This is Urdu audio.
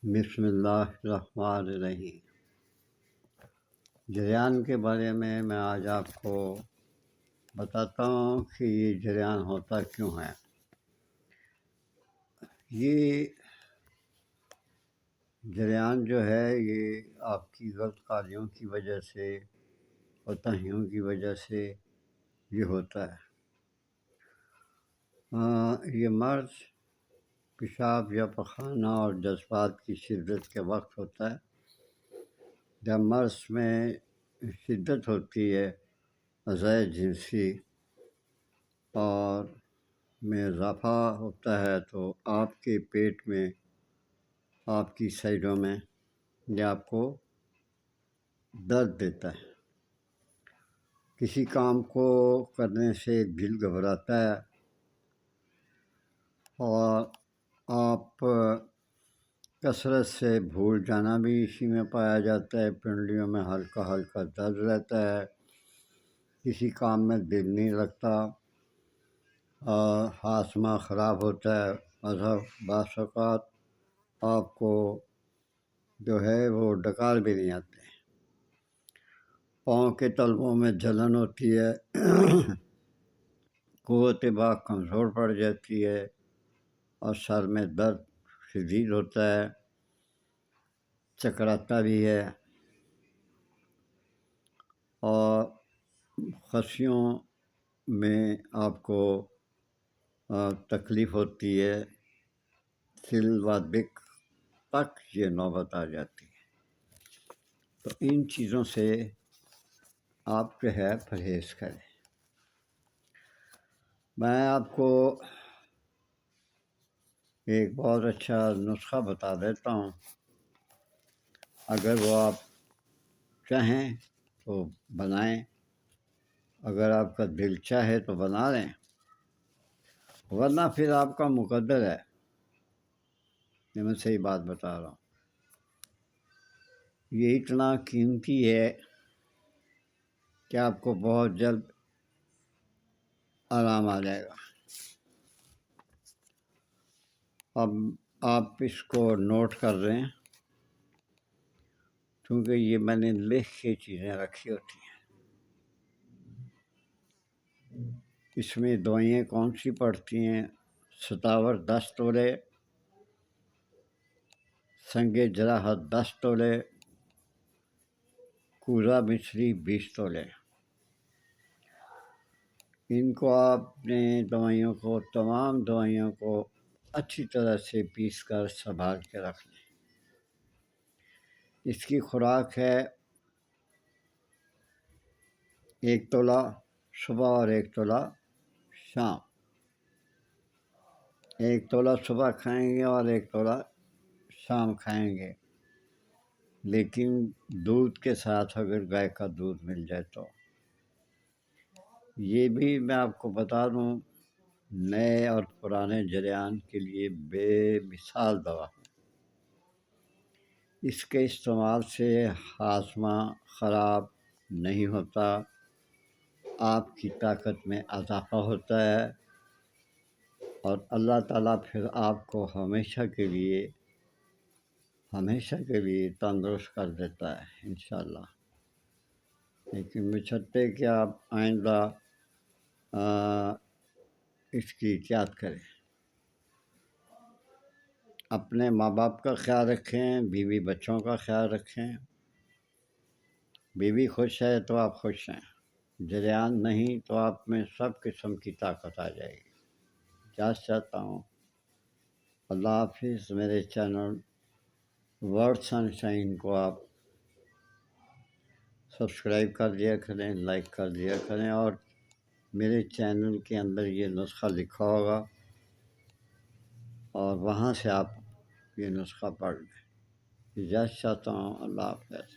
بسم اللہ الرحمن الرحیم۔ جریان کے بارے میں آج آپ کو بتاتا ہوں کہ یہ جریان ہوتا کیوں ہے۔ یہ جریان جو ہے یہ آپ کی غلط کاریوں کی وجہ سے کوتاہیوں کی وجہ سے یہ ہوتا ہے۔ یہ مرض پیشاب یا پخانہ اور جذبات کی شدت کے وقت ہوتا ہے۔ جب مرض میں شدت ہوتی ہے اعضائے جنسی اور میں اضافہ ہوتا ہے تو آپ کے پیٹ میں، آپ کی سائڈوں میں یہ آپ کو درد دیتا ہے۔ کسی کام کو کرنے سے دل گھبراتا ہے اور آپ کثرت سے بھول جانا بھی اسی میں پایا جاتا ہے۔ پنڈلیوں میں ہلکا ہلکا درد رہتا ہے، کسی کام میں دل نہیں لگتا، ہاضمہ خراب ہوتا ہے، بعض اوقات آپ کو جو ہے وہ ڈکار بھی نہیں آتے۔ پاؤں کے تلووں میں جلن ہوتی ہے، قوت باہ کمزور پڑ جاتی ہے اور سر میں درد شدید ہوتا ہے، چکراتا بھی ہے اور خصیوں میں آپ کو تکلیف ہوتی ہے، سل و دق تک یہ نوبت آ جاتی ہے۔ تو ان چیزوں سے آپ جو ہے پرہیز کریں۔ میں آپ کو ایک بہت اچھا نسخہ بتا دیتا ہوں، اگر وہ آپ چاہیں تو بنائیں، اگر آپ کا دل چاہے تو بنا لیں، ورنہ پھر آپ کا مقدر ہے۔ یہ میں صحیح بات بتا رہا ہوں۔ یہ اتنا قیمتی ہے کہ آپ کو بہت جلد آرام آ جائے گا۔ اب آپ اس کو نوٹ کر رہے ہیں کیونکہ یہ میں نے لکھ کے چیزیں رکھی ہوتی ہیں۔ اس میں دوائیں کون سی پڑتی ہیں؟ ستاور 10 تولے، سنگ جراحت 10 تولے، کوزہ مصری 20 تولے۔ ان کو آپ نے تمام دوائیوں کو اچھی طرح سے پیس کر سنبھال کے رکھ لیں۔ اس کی خوراک ہے 1 تولہ صبح اور 1 تولہ شام۔ 1 تولہ صبح کھائیں گے اور 1 تولہ شام کھائیں گے، لیکن دودھ کے ساتھ اگر گائے کا دودھ مل جائے تو۔ یہ بھی میں آپ کو بتا دوں، نئے اور پرانے جریان کے لیے بے مثال دوا ہے۔ اس کے استعمال سے ہاضمہ خراب نہیں ہوتا، آپ کی طاقت میں اضافہ ہوتا ہے اور اللہ تعالیٰ پھر آپ کو ہمیشہ کے لیے تندرست کر دیتا ہے انشاءاللہ۔ لیکن بشرطے کہ آپ آئندہ اس کی احتیاط کریں، اپنے ماں باپ کا خیال رکھیں، بیوی بچوں کا خیال رکھیں۔ بیوی خوش ہے تو آپ خوش ہیں، جریان نہیں تو آپ میں سب قسم کی طاقت آ جائے گی۔ اجازت چاہتا ہوں۔ اللہ حافظ۔ میرے چینل ورڈ سن شائن کو آپ سبسکرائب کر دیا کریں، لائک کر دیا کریں، اور میرے چینل کے اندر یہ نسخہ لکھا ہوگا اور وہاں سے آپ یہ نسخہ پڑھ لیں۔ اجازت چاہتا ہوں۔ اللہ حافظ۔